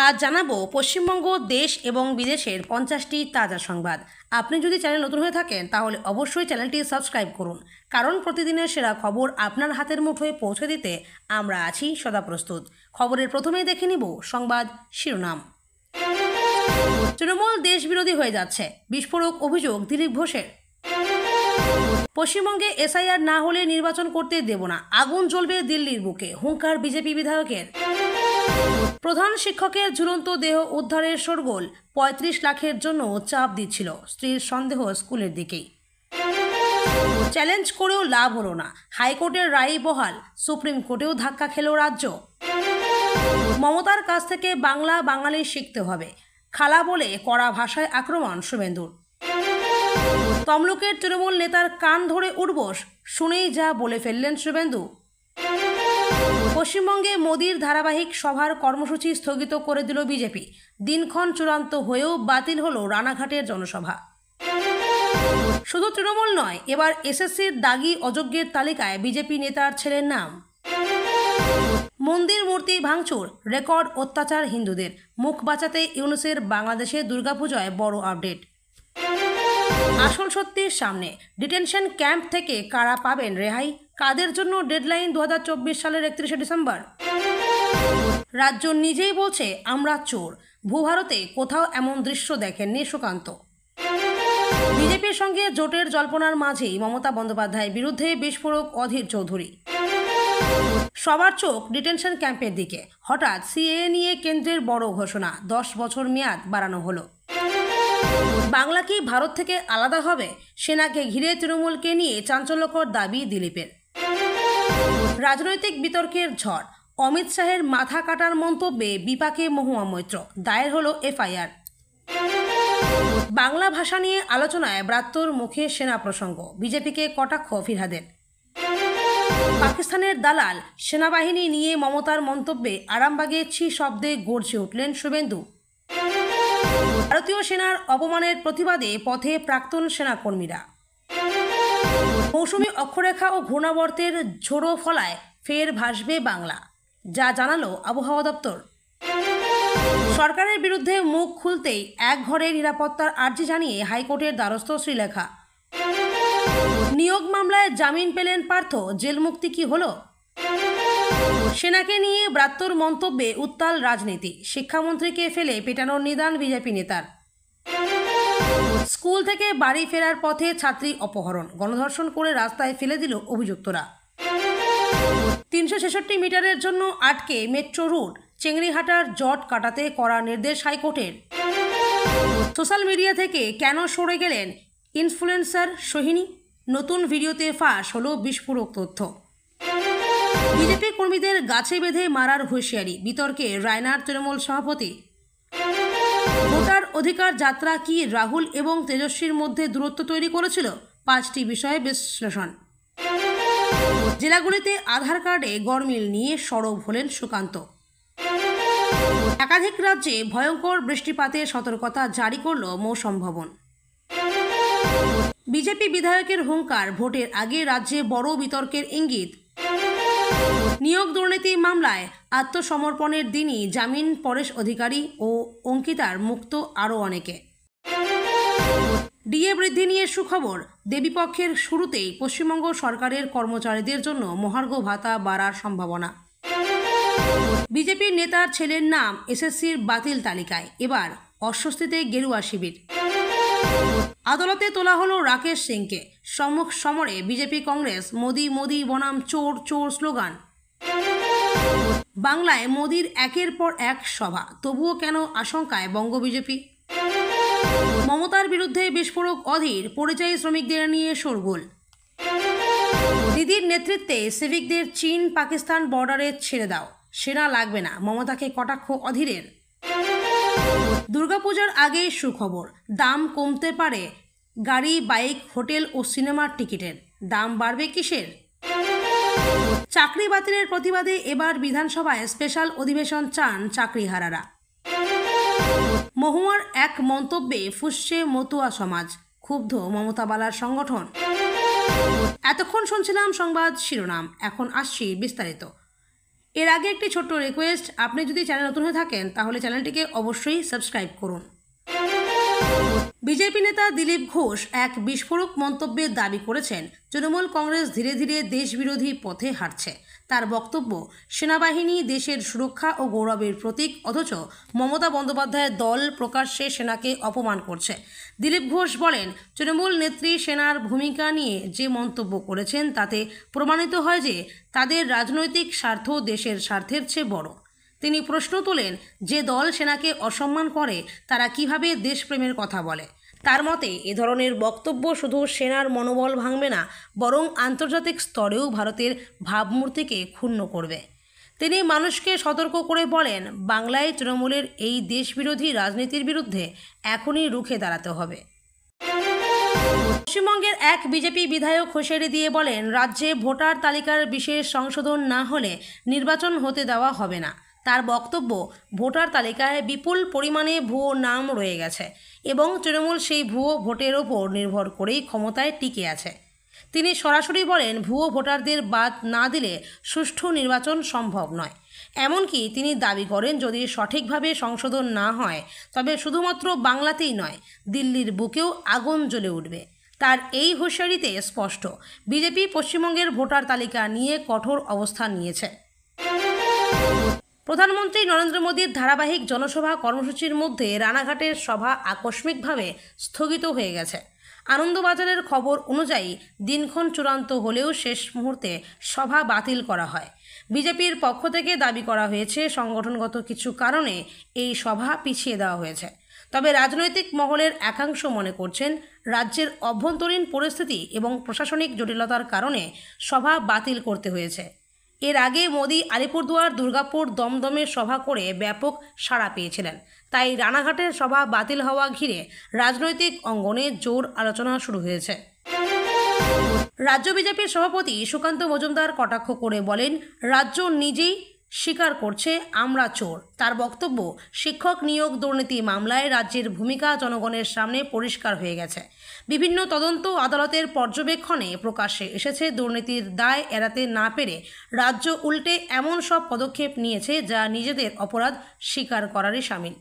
আজ জানাবো পশ্চিমবঙ্গ দেশ এবং বিদেশের 50টি তাজা সংবাদ। আপনি যদি চ্যানেল নতুন হয়ে থাকেন তাহলে অবশ্যই চ্যানেলটি সাবস্ক্রাইব করুন, কারণ প্রতিদিনের সেরা খবর আপনার হাতের মুঠোয় পৌঁছে দিতে আমরা আছি সদা প্রস্তুত। খবরের প্রথমেই দেখে নিব সংবাদ শিরোনাম। তৃণমূল দেশবিরোধী হয়ে যাচ্ছে, বিস্ফোরক অভিযোগ দিলীপ ঘোষের। পশ্চিমবঙ্গে এসআইআর না হলে নির্বাচন করতে দেব না, আগুন জ্বলবে দিল্লির বুকে, হুঙ্কার বিজেপি বিধায়কের। প্রধান শিক্ষকের ঝুলন্ত দেহ উদ্ধারের শোরগোল, 35 লাখের জন্য চাপ দিচ্ছিল, স্ত্রীর সন্দেহ স্কুলের দিকেই। চ্যালেঞ্জ করেও লাভ হলো না, হাইকোর্টের রায় বহাল, সুপ্রিম কোর্টেও ধাক্কা খেল রাজ্য। মমতার কাছ থেকে বাংলা বাঙালি শিখতে হবে, খালা বলে কড়া ভাষায় আক্রমণ শুভেন্দুর। তমলুকের তৃণমূল নেতার কান ধরে উঠবোস, শুনেই যা বলে ফেললেন শুভেন্দু। পশ্চিমবঙ্গে মোদির ধারাবাহিক সভার কর্মসূচি স্থগিত করে দিল বিজেপি, দিনক্ষণ চূড়ান্ত হয়েও বাতিল হলো রানাঘাটের জনসভা। শুধু তৃণমূল নয়, এবার এসএসসির দাগি অযোগ্যের তালিকায় বিজেপি নেতার ছেলের নাম। মন্দির মূর্তি ভাঙচুর, রেকর্ড অত্যাচার হিন্দুদের, মুখ বাঁচাতে ইউনুসের বাংলাদেশে দুর্গাপূজায় বড় আপডেট। আসল সত্যির সামনে, ডিটেনশন ক্যাম্প থেকে কারা পাবেন রেহাই, কাদের জন্য ডেডলাইন 2024 সালের 31শে ডিসেম্বর। রাজ্য নিজেই বলছে আমরা চোর, ভূভারতে কোথাও এমন দৃশ্য দেখেননি সুকান্ত। বিজেপির সঙ্গে জোটের জল্পনার মাঝেই মমতা বন্দ্যোপাধ্যায়ের বিরুদ্ধে বিস্ফোরক অধীর চৌধুরী। সবার চোখ ডিটেনশন ক্যাম্পের দিকে, হঠাৎ সিএএ নিয়ে কেন্দ্রের বড় ঘোষণা, 10 বছর মেয়াদ বাড়ানো হলো। বাংলা কি ভারত থেকে আলাদা হবে, সেনাকে ঘিরে তৃণমূলকে নিয়ে চাঞ্চল্যকর দাবি দিলীপের। রাজনৈতিক বিতর্কের ঝড়, অমিত শাহের মাথা কাটার মন্তব্যে বিপাকে মহুয়া মৈত্র, দায়ের হলো এফআইআর। বাংলা ভাষা নিয়ে আলোচনায় ব্রাত্যর মুখে সেনা প্রসঙ্গ, বিজেপিকে কটাক্ষ ফিরহাদের। পাকিস্তানের দালাল, সেনাবাহিনী নিয়ে মমতার মন্তব্যে আরামবাগে ছি শব্দে গর্জে উঠলেন শুভেন্দু। ভারতীয় সেনার অপমানের প্রতিবাদে পথে প্রাক্তন সেনাকর্মীরা। মৌসুমী অক্ষরেখা ও ঘূর্ণাবর্তের ঝোড়ো ফলায় ফের ভাসবে বাংলা, যা জানালো আবহাওয়া দপ্তর। সরকারের বিরুদ্ধে মুখ খুলতেই এক ঘরে নিরাপত্তার আর্জি জানিয়ে হাইকোর্টের দ্বারস্থ শ্রীলেখা। নিয়োগ মামলায় জামিন পেলেন পার্থ, জেলমুক্তি কি হলো। সেনাকে নিয়ে ব্রাত্যর মন্তব্যে উত্তাল রাজনীতি, শিক্ষামন্ত্রীকে ফেলে পেটানোর নিদান বিজেপি নেতার। স্কুল থেকে বাড়ি ফেরার পথে ছাত্রী অপহরণ, গণধর্ষণ করে রাস্তায় ফেলে দিল অভিযুক্তরা। 366 মিটারের জন্য আটকে মেট্রো রুট, চেংড়িহাটার জট কাটাতে করা নির্দেশ হাইকোর্টের। সোশ্যাল মিডিয়া থেকে কেন সরে গেলেন ইনফ্লুয়েন্সার সোহিনী, নতুন ভিডিওতে ফাঁস হলো বিস্ফোরক তথ্য। বিজেপি কর্মীদের গাছে বেঁধে মারার হুঁশিয়ারি, বিতর্কে রায়নার তৃণমূল সভাপতি। ভোটার অধিকার যাত্রা কি রাহুল এবং তেজস্বীর মধ্যে দূরত্ব তৈরি করেছিল, 5টি বিষয়ে বিশ্লেষণ। জেলাগুলিতে আধার কার্ডে গরমিল নিয়ে সরব হলেন সুকান্ত। একাধিক রাজ্যে ভয়ঙ্কর বৃষ্টিপাতের সতর্কতা জারি করল মৌসুম ভবন। বিজেপি বিধায়কের হুঙ্কার, ভোটের আগে রাজ্যে বড় বিতর্কের ইঙ্গিত। নিয়োগ দুর্নীতি মামলায় আত্মসমর্পণের দিনই জামিন পরেশ অধিকারী ও অঙ্কিতার, মুক্ত আরও অনেকে। ডিএ বৃদ্ধি নিয়ে সুখবর, দেবীপক্ষের শুরুতেই পশ্চিমবঙ্গ সরকারের কর্মচারীদের জন্য মহার্ঘ ভাতা বাড়ার সম্ভাবনা। বিজেপির নেতার ছেলের নাম এসএসসির বাতিল তালিকায়, এবার অস্বস্তিতে গেরুয়া শিবির। আদালতে তোলা হলো রাকেশ সিংকে, সম্মুখ সমরে বিজেপি কংগ্রেস, মোদি মোদি বনাম চোর চোর স্লোগান। বাংলায় মোদির একের পর এক সভা, তবুও কেন আশঙ্কায় বঙ্গ বিজেপি। মমতার বিরুদ্ধে বিস্ফোরক অধীর, পরিযায়ী শ্রমিকদের নিয়ে শোরগোল। দিদির নেতৃত্বে সিভিকদের চীন পাকিস্তান বর্ডারে ছেড়ে দাও, সেনা লাগবে না, মমতাকে কটাক্ষ অধীরের। দুর্গাপূজার আগে সুখবর, দাম কমতে পারে গাড়ি, বাইক, হোটেল ও সিনেমার টিকিটের, দাম বাড়বে কিসের। চাকরি বাতিলের প্রতিবাদে এবার বিধানসভায় স্পেশাল অধিবেশন চান চাকরিহারারা। মহুয়ার এক মন্তব্যে ফুঁসছে মতুয়া সমাজ, ক্ষুব্ধ মমতা বালার সংগঠন। এতক্ষণ শুনছিলাম সংবাদ শিরোনাম, এখন আসছি বিস্তারিত। এর আগে একটি ছোট্ট রিকোয়েস্ট, আপনি যদি চ্যানেল নতুন হয়ে থাকেন তাহলে চ্যানেলটিকে অবশ্যই সাবস্ক্রাইব করুন। বিজেপি নেতা দিলীপ ঘোষ এক বিস্ফোরক মন্তব্যে দাবি করেছেন তৃণমূল কংগ্রেস ধীরে ধীরে দেশবিরোধী পথে হাঁটছে। তার বক্তব্য, সেনাবাহিনী দেশের সুরক্ষা ও গৌরবের প্রতীক, অথচ মমতা বন্দ্যোপাধ্যায়ের দল প্রকাশ্যে সেনাকে অপমান করছে। দিলীপ ঘোষ বলেন, তৃণমূল নেত্রী সেনার ভূমিকা নিয়ে যে মন্তব্য করেছেন তাতে প্রমাণিত হয় যে তাদের রাজনৈতিক স্বার্থ দেশের স্বার্থের চেয়ে বড়। তিনি প্রশ্ন তোলেন, যে দল সেনাকে অসম্মান করে তারা কিভাবে দেশপ্রেমের কথা বলে। তার মতে এ ধরনের বক্তব্য শুধু সেনার মনোবল ভাঙবে না, বরং আন্তর্জাতিক স্তরেও ভারতের ভাবমূর্তিকে ক্ষুণ্ণ করবে। তিনি মানুষকে সতর্ক করে বলেন, বাংলায় তৃণমূলের এই দেশবিরোধী রাজনীতির বিরুদ্ধে এখনই রুখে দাঁড়াতে হবে। পশ্চিমবঙ্গের এক বিজেপি বিধায়ক হুঁশিয়ারি দিয়ে বলেন, রাজ্যে ভোটার তালিকার বিশেষ সংশোধন না হলে নির্বাচন হতে দেওয়া হবে না। তার বক্তব্য, ভোটার তালিকায় বিপুল পরিমাণে ভুয়ো নাম রয়ে গেছে এবং তৃণমূল সেই ভুয়ো ভোটের ওপর নির্ভর করেই ক্ষমতায় টিকে আছে। তিনি সরাসরি বলেন, ভুয়ো ভোটারদের বাদ না দিলে সুষ্ঠু নির্বাচন সম্ভব নয়। এমনকি তিনি দাবি করেন, যদি সঠিকভাবে সংশোধন না হয় তবে শুধুমাত্র বাংলাতেই নয়, দিল্লির বুকেও আগুন জ্বলে উঠবে। তার এই হুঁশিয়ারিতে স্পষ্ট, বিজেপি পশ্চিমবঙ্গের ভোটার তালিকা নিয়ে কঠোর অবস্থান নিয়েছে। প্রধানমন্ত্রী নরেন্দ্র মোদীর ধারাবাহিক জনসভা কর্মসূচির মধ্যে রানাঘাটের সভা আকস্মিকভাবে স্থগিত হয়ে গেছে। আনন্দবাজারের খবর অনুযায়ী দিনক্ষণ চূড়ান্ত হলেও শেষ মুহূর্তে সভা বাতিল করা হয়। বিজেপির পক্ষ থেকে দাবি করা হয়েছে, সংগঠনগত কিছু কারণে এই সভা পিছিয়ে দেওয়া হয়েছে। তবে রাজনৈতিক মহলের একাংশ মনে করছেন, রাজ্যের অভ্যন্তরীণ পরিস্থিতি এবং প্রশাসনিক জটিলতার কারণে সভা বাতিল করতে হয়েছে। এর আগে মোদি আলিপুরদুয়ার, দুর্গাপুর, দমদমে সভা করে ব্যাপক সাড়া পেয়েছিলেন। তাই রানাঘাটের সভা বাতিল হওয়া ঘিরে রাজনৈতিক অঙ্গনে জোর আলোচনা শুরু হয়েছে। রাজ্য বিজেপির সভাপতি সুকান্ত মজুমদার কটাক্ষ করে বলেন, রাজ্য নিজেই স্বীকার করছে আমরা চোর। তার বক্তব্য, শিক্ষক নিয়োগ দুর্নীতি মামলায় রাজ্যের ভূমিকা জনগণের সামনে পরিষ্কার হয়ে গেছে। বিভিন্ন তদন্ত আদালতের পর্যবেক্ষণে প্রকাশ্যে এসেছে, দুর্নীতির দায় এড়াতে না পেরে রাজ্য উল্টে এমন সব পদক্ষেপ নিয়েছে যা নিজেদের অপরাধ স্বীকার করারই শামিল।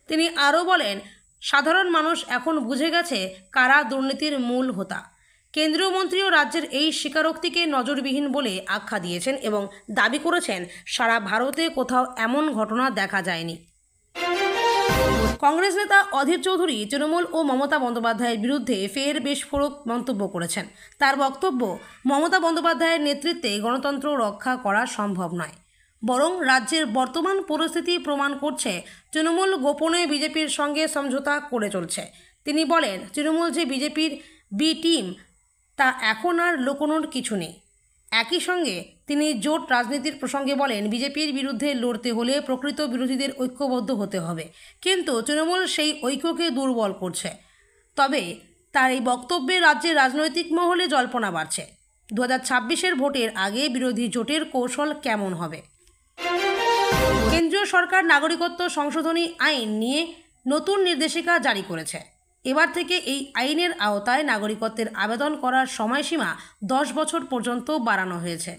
তিনি আরও বলেন, সাধারণ মানুষ এখন বুঝে গেছে কারা দুর্নীতির মূল হোতা। কেন্দ্রীয় মন্ত্রীও রাজ্যের এই স্বীকারোক্তিকে নজরবিহীন বলে আখ্যা দিয়েছেন এবং দাবি করেছেন, সারা ভারতে কোথাও এমন ঘটনা দেখা যায়নি। কংগ্রেস নেতা অধীর চৌধুরী তৃণমূল ও মমতা বন্দ্যোপাধ্যায়ের বিরুদ্ধে ফের বিস্ফোরক মন্তব্য করেছেন। তার বক্তব্য, মমতা বন্দ্যোপাধ্যায়ের নেতৃত্বে গণতন্ত্র রক্ষা করা সম্ভব নয়, বরং রাজ্যের বর্তমান পরিস্থিতি প্রমাণ করছে তৃণমূল গোপনে বিজেপির সঙ্গে সমঝোতা করে চলছে। তিনি বলেন, তৃণমূল যে বিজেপির বি টিম তা এখন আর লুকোনোর কিছু নেই। একই সঙ্গে তিনি জোট রাজনীতির প্রসঙ্গে বলেন, বিজেপির বিরুদ্ধে লড়তে হলে প্রকৃত বিরোধীদের ঐক্যবদ্ধ হতে হবে, কিন্তু তৃণমূল সেই ঐক্যকে দুর্বল করছে। তবে তার এই বক্তব্যে রাজ্যের রাজনৈতিক মহলে জল্পনা বাড়ছে। 2026-এর ভোটের আগে বিরোধী জোটের কৌশল কেমন হবে। কেন্দ্রীয় সরকার নাগরিকত্ব সংশোধনী আইন নিয়ে নতুন নির্দেশিকা জারি করেছে। এবার থেকে এই আইনের আওতায় নাগরিকত্বের আবেদন করার সময়সীমা 10 বছর পর্যন্ত বাড়ানো হয়েছে।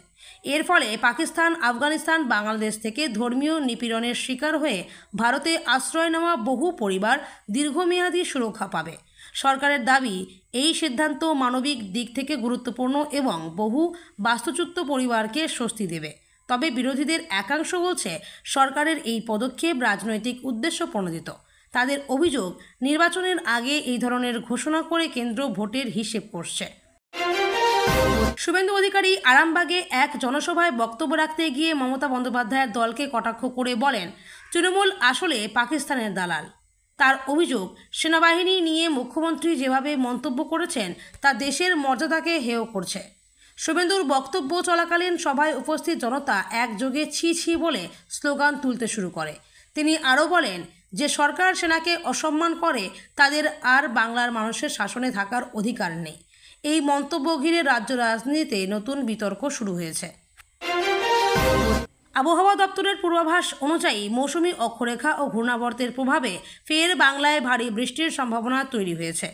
এর ফলে পাকিস্তান, আফগানিস্তান, বাংলাদেশ থেকে ধর্মীয় নিপীড়নের শিকার হয়ে ভারতে আশ্রয় নেওয়া বহু পরিবার দীর্ঘমেয়াদী সুরক্ষা পাবে। সরকারের দাবি, এই সিদ্ধান্ত মানবিক দিক থেকে গুরুত্বপূর্ণ এবং বহু বাস্তুচ্যুত পরিবারকে স্বস্তি দেবে। তবে বিরোধীদের একাংশ বলছে, সরকারের এই পদক্ষেপ রাজনৈতিক উদ্দেশ্য প্রণোদিত। তাদের অভিযোগ, নির্বাচনের আগে এই ধরনের ঘোষণা করে কেন্দ্র ভোটের হিসেব করছে। শুভেন্দু অধিকারী আরামবাগে এক জনসভায় বক্তব্য রাখতে গিয়ে মমতা বন্দ্যোপাধ্যায়ের দলকে কটাক্ষ করে বলেন, তৃণমূল আসলে পাকিস্তানের দালাল। তার অভিযোগ, সেনাবাহিনী নিয়ে মুখ্যমন্ত্রী যেভাবে মন্তব্য করেছেন তা দেশের মর্যাদাকে হেয় করছে। শুভেন্দুর বক্তব্য চলাকালীন সভায় উপস্থিত জনতা একযোগে ছি ছি বলে স্লোগান তুলতে শুরু করে। তিনি আরও বলেন, যে সরকার সেনাকে অসম্মান করে তাদের আর বাংলার মানুষের শাসনে থাকার অধিকার নেই। এই মন্তব্য ঘিরে রাজ্য রাজনীতিতে নতুন বিতর্ক শুরু হয়েছে। আবহাওয়া দপ্তরের পূর্বাভাস অনুযায়ী মৌসুমি অক্ষরেখা ও ঘূর্ণাবর্তের প্রভাবে ফের বাংলায় ভারী বৃষ্টির সম্ভাবনা তৈরি হয়েছে।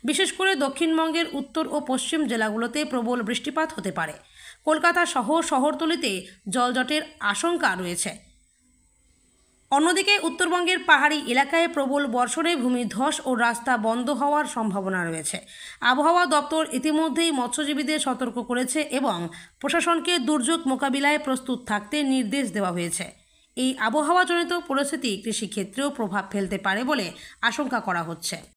বিশেষ করে দক্ষিণবঙ্গের উত্তর ও পশ্চিম জেলাগুলোতে প্রবল বৃষ্টিপাত হতে পারে। কলকাতা সহ শহরতলিতে জলজটের আশঙ্কা রয়েছে। অন্যদিকে উত্তরবঙ্গের পাহাড়ি এলাকায় প্রবল বর্ষণে ভূমিধস ও রাস্তা বন্ধ হওয়ার সম্ভাবনা রয়েছে। আবহাওয়া দপ্তর ইতিমধ্যেই মৎস্যজীবীদের সতর্ক করেছে এবং প্রশাসনকে দুর্যোগ মোকাবিলায় প্রস্তুত থাকতে নির্দেশ দেওয়া হয়েছে। এই আবহাওয়াজনিত পরিস্থিতি কৃষিক্ষেত্রেও প্রভাব ফেলতে পারে বলে আশঙ্কা করা হচ্ছে।